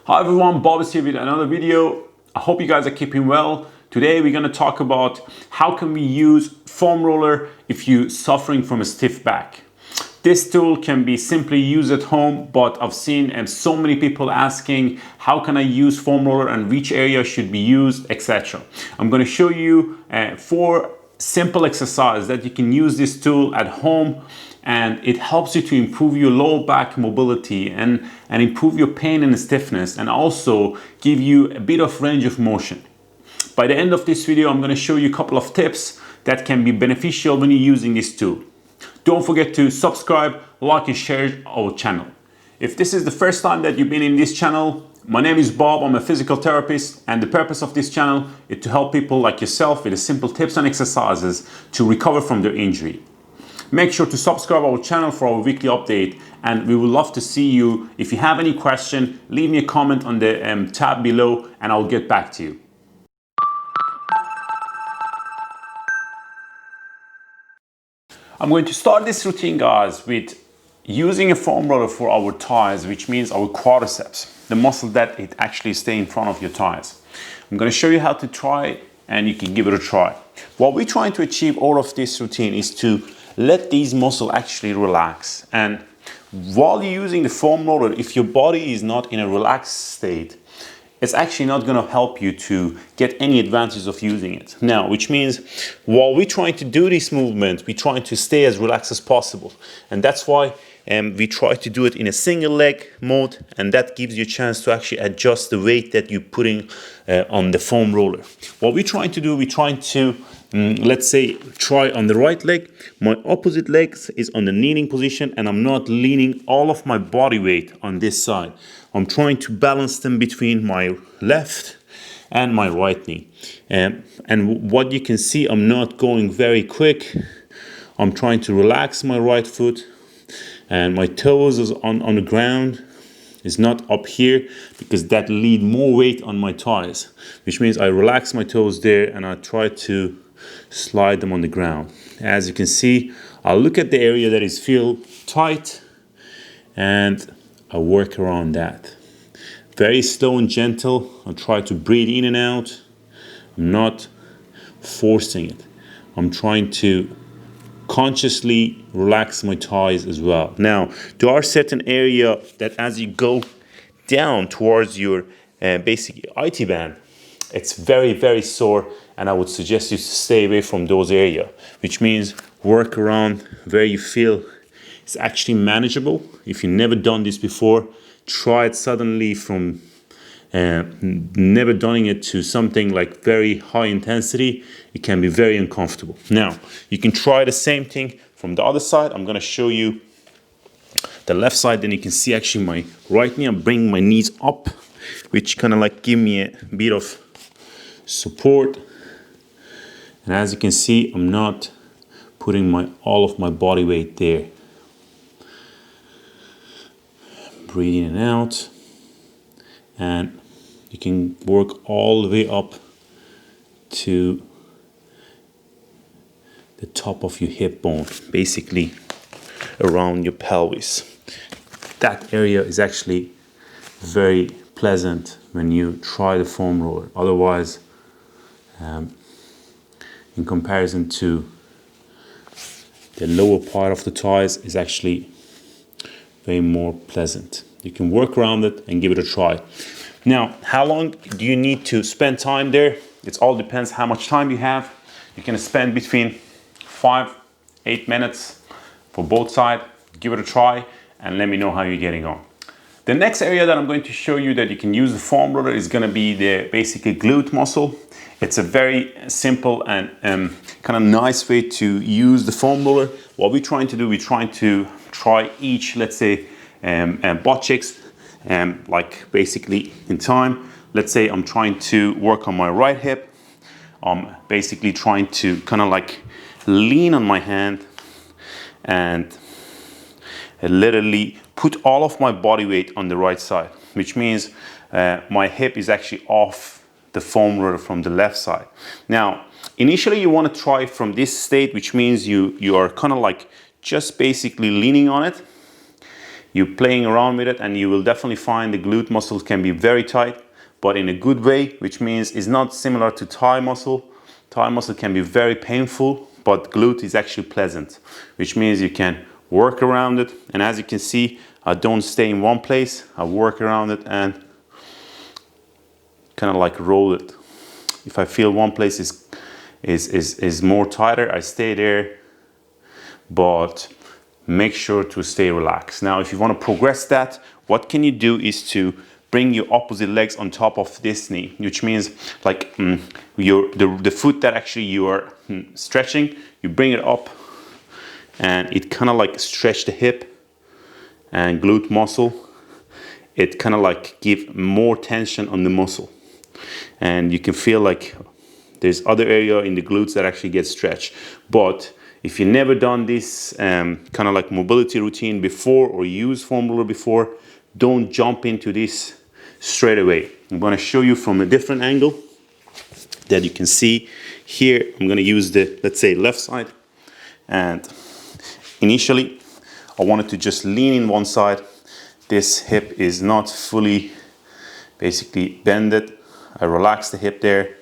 Hi everyone, Bob is here with another video. I hope you guys are keeping well. Today we're going to talk about how can we use foam roller if you're suffering from a stiff back. This tool can be simply used at home, but I've seen so many people asking how can I use foam roller and which area should be used, etc. I'm going to show you 4 simple exercises that you can use this tool at home, and it helps you to improve your lower back mobility and improve your pain and stiffness, and also give you a bit of range of motion. By the end of this video, I'm going to show you a couple of tips that can be beneficial when you're using this tool. Don't forget to subscribe, like and share our channel. If this is the first time that you've been in this channel, my name is Bob, I'm a physical therapist, and the purpose of this channel is to help people like yourself with simple tips and exercises to recover from their injury. Make sure to subscribe our channel for our weekly update, and we would love to see you. If you have any question, leave me a comment on the tab below and I'll get back to you. I'm going to start this routine, guys, with using a foam roller for our thighs, which means our quadriceps, the muscle that it actually stays in front of your thighs. I'm going to show you how to try, and you can give it a try. What we're trying to achieve all of this routine is to let these muscles actually relax. And while you're using the foam roller, if your body is not in a relaxed state, it's actually not going to help you to get any advantage of using it. Now, which means while we're trying to do this movement, we're trying to stay as relaxed as possible. And that's why we try to do it in a single leg mode, and that gives you a chance to actually adjust the weight that you're putting on the foam roller. What we're trying to do, we're trying to let's say try on the right leg. My opposite leg is on the kneeling position, and I'm not leaning all of my body weight on this side. I'm trying to balance them between my left and my right knee. And what you can see, I'm not going very quick. I'm trying to relax my right foot, and my toes is on the ground. It's not up here because that lead more weight on my thighs, which means I relax my toes there and I try to slide them on the ground. As you can see, I'll look at the area that is feel tight and I work around that. Very slow and gentle. I'll try to breathe in and out. I'm not forcing it. I'm trying to consciously relax my thighs as well. Now, there are certain areas that as you go down towards your basic IT band, it's very, very sore, and I would suggest you to stay away from those areas, which means work around where you feel it's actually manageable. If you've never done this before, try it suddenly from never doing it to something like very high intensity. It can be very uncomfortable. Now, you can try the same thing from the other side. I'm going to show you the left side, then you can see actually my right knee. I'm bringing my knees up, which kind of like give me a bit of support. And as you can see, I'm not putting all of my body weight there. Breathe in and out, and you can work all the way up to the top of your hip bone, basically around your pelvis. That area is actually very pleasant when you try the foam roller. Otherwise, in comparison to the lower part of the thighs, is actually way more pleasant. You can work around it and give it a try. Now, how long do you need to spend time there? It all depends how much time you have. You can spend between 5-8 minutes for both sides. Give it a try and let me know how you're getting on. The next area that I'm going to show you that you can use the foam roller is going to be the basically glute muscle. It's a very simple and kind of nice way to use the foam roller. What we're trying to do, we're trying to try each, let's say, butt cheeks, like basically in time. Let's say I'm trying to work on my right hip. I'm basically trying to kind of like lean on my hand and literally put all of my body weight on the right side, which means my hip is actually off the foam roller from the left side. Now, initially you want to try from this state, which means you are kind of like just basically leaning on it. you're playing around with it, and you will definitely find the glute muscles can be very tight, but in a good way, which means it's not similar to thigh muscle. Thigh muscle can be very painful, but glute is actually pleasant, which means you can work around it. And as you can see, I don't stay in one place. I work around it and kind of like roll it. If I feel one place is more tighter, I stay there, but make sure to stay relaxed. Now, if you want to progress that, what can you do is to bring your opposite legs on top of this knee, which means like the foot that actually you are stretching, you bring it up and it kind of like stretch the hip and glute muscle. It kind of like give more tension on the muscle, and you can feel like there's other area in the glutes that actually get stretched. But if you've never done this kind of like mobility routine before or use foam roller before, don't jump into this straight away. I'm going to show you from a different angle that you can see here. I'm going to use the, let's say, left side, and initially I wanted to just lean in one side. This hip is not fully basically bended. I relax the hip there.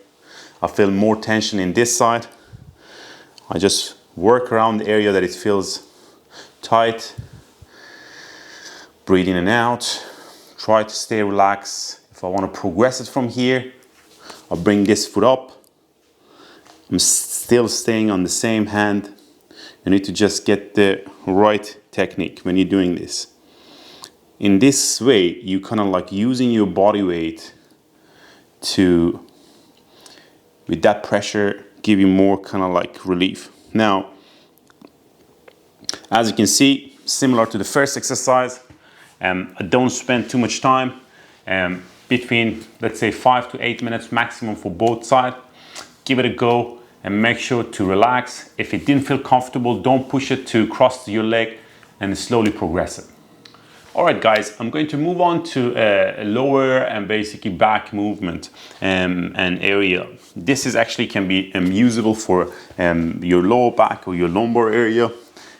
I feel more tension in this side. I just work around the area that it feels tight. Breathe in and out. Try to stay relaxed. If I want to progress it from here, I'll bring this foot up. I'm still staying on the same hand. You need to just get the right technique when you're doing this. In this way, you kind of like using your body weight to, with that pressure, give you more kind of like relief. Now, as you can see, similar to the first exercise, I don't spend too much time, between, let's say, 5 to 8 minutes maximum for both sides. Give it a go and make sure to relax. If it didn't feel comfortable, don't push it to cross your leg, and slowly progress it. All right, guys, I'm going to move on to a lower and basically back movement and area. This is actually can be usable for your lower back or your lumbar area.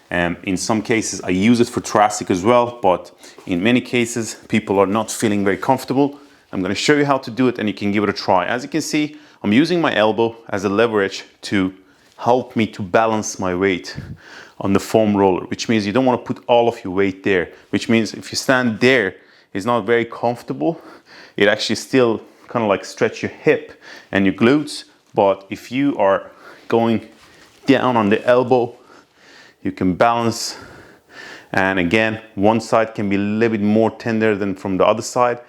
In some cases, I use it for thoracic as well, but in many cases, people are not feeling very comfortable. I'm going to show you how to do it, and you can give it a try. As you can see, I'm using my elbow as a leverage to help me to balance my weight on the foam roller, which means you don't want to put all of your weight there, which means if you stand there, it's not very comfortable. It actually still kind of like stretch your hip and your glutes, but if you are going down on the elbow, you can balance. And again, one side can be a little bit more tender than from the other side.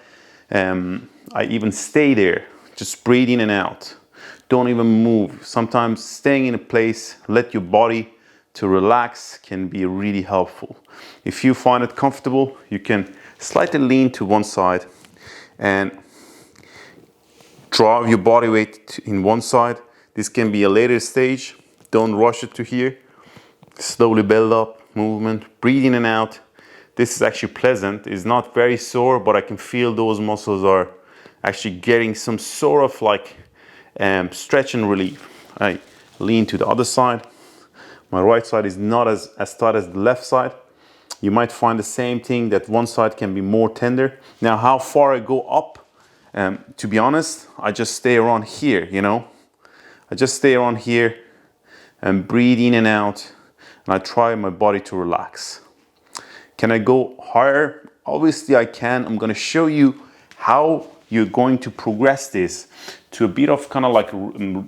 I even stay there, just breathe in and out. Don't even move. Sometimes staying in a place, let your body to relax, can be really helpful. If you find it comfortable, you can slightly lean to one side and drive your body weight in one side. This can be a later stage. Don't rush it to here. Slowly build up movement, breathe in and out. This is actually pleasant. It's not very sore, but I can feel those muscles are actually getting some sort of like stretch and relief. I lean to the other side. My right side is not as tight as the left side. You might find the same thing, that one side can be more tender. Now, how far I go up, to be honest, I just stay around here, you know. I just stay around here and breathe in and out, and I try my body to relax. Can I go higher? Obviously I can. I'm gonna show you how you're going to progress this to a bit of kind of like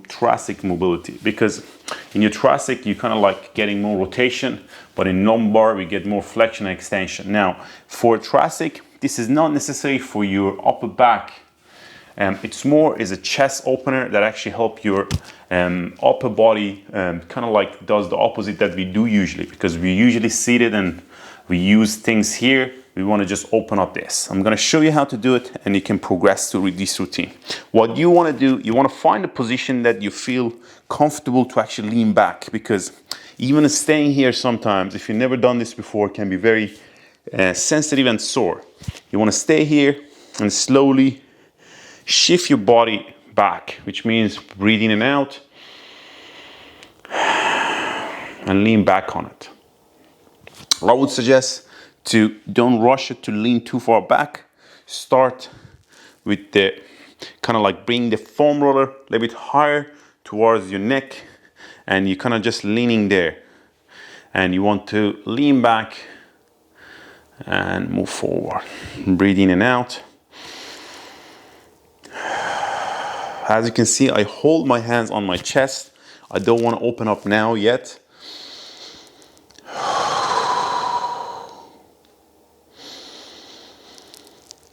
thoracic mobility, because in your thoracic, you're kind of like getting more rotation, but in lumbar, we get more flexion and extension. Now, for thoracic, this is not necessary for your upper back. It's more is a chest opener that actually help your upper body kind of like does the opposite that we do usually, because we usually seated and we use things here. We want to just open up this. I'm going to show you how to do it, and you can progress to this routine. What you want to do, you want to find a position that you feel comfortable to actually lean back, because even staying here sometimes, if you've never done this before, can be very sensitive and sore. You want to stay here and slowly shift your body back, which means breathe in and out and lean back on it. I would suggest don't rush it to lean too far back. Start with the kind of like bring the foam roller a little bit higher towards your neck, and you kind of just leaning there. And you want to lean back and move forward. Breathe in and out. As you can see, I hold my hands on my chest. I don't want to open up now yet.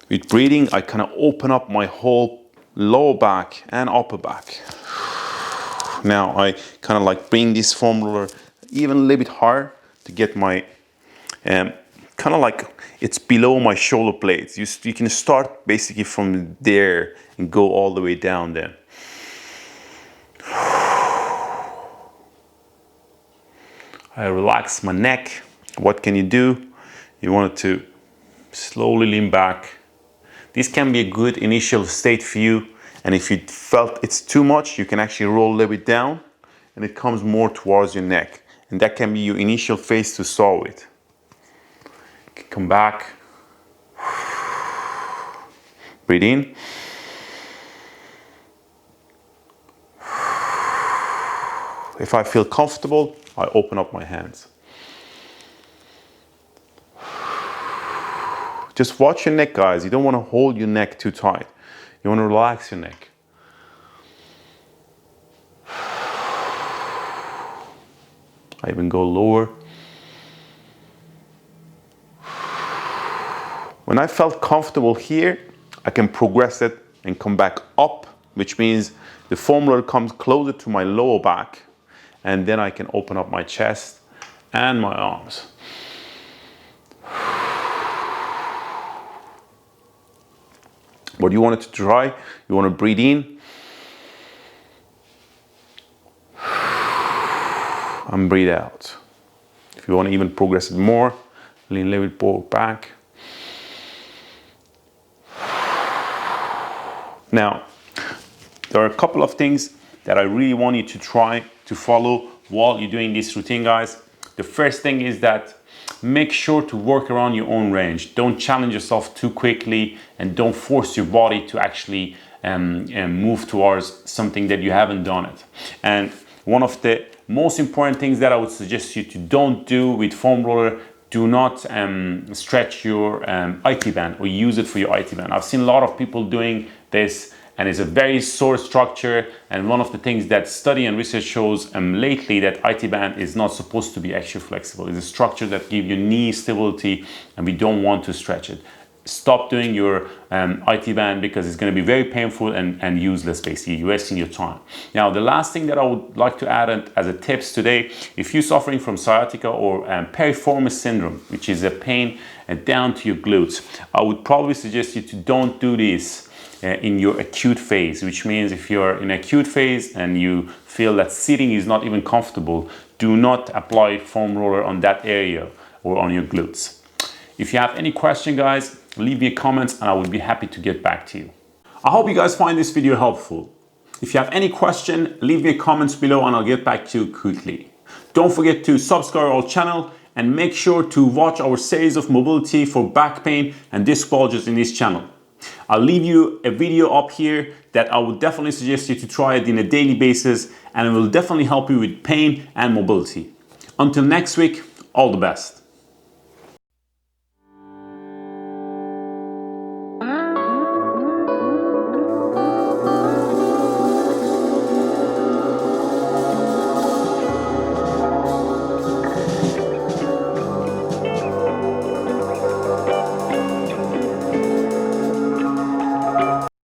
With breathing, I kind of open up my whole lower back and upper back. Now I kind of like bring this foam roller even a little bit higher to get my, kind of like it's below my shoulder blades. You can start basically from there and go all the way down then. I relax my neck. What can you do? You want to slowly lean back. This can be a good initial state for you, and if you felt it's too much, you can actually roll a little bit down and it comes more towards your neck, and that can be your initial phase to start with. You can come back, breathe in, if I feel comfortable, I open up my hands. Just watch your neck, guys. You don't want to hold your neck too tight. You want to relax your neck. I even go lower. When I felt comfortable here, I can progress it and come back up, which means the foam roller comes closer to my lower back, and then I can open up my chest and my arms. What you want it to try, you want to breathe in and breathe out. If you want to even progress it more, lean a little bit forward back. Now, there are a couple of things that I really want you to try to follow while you're doing this routine, guys. The first thing is that make sure to work around your own range. Don't challenge yourself too quickly, and don't force your body to actually move towards something that you haven't done it. And one of the most important things that I would suggest you to don't do with foam roller, do not stretch your IT band or use it for your IT band. I've seen a lot of people doing this, and it's a very sore structure, and one of the things that study and research shows lately that IT band is not supposed to be actually flexible. It's a structure that gives you knee stability, and we don't want to stretch it. Stop doing your IT band, because it's going to be very painful and useless, basically. You're wasting your time. Now, the last thing that I would like to add as a tips today, if you're suffering from sciatica or piriformis syndrome, which is a pain down to your glutes, I would probably suggest you to don't do this in your acute phase, which means if you're in acute phase and you feel that sitting is not even comfortable, do not apply foam roller on that area or on your glutes. If you have any question, guys, leave me comments and I will be happy to get back to you. I hope you guys find this video helpful. If you have any question, leave me comments below and I'll get back to you quickly. Don't forget to subscribe our channel and make sure to watch our series of mobility for back pain and disc bulges in this channel. I'll leave you a video up here that I would definitely suggest you to try it on a daily basis, and it will definitely help you with pain and mobility. Until next week, all the best.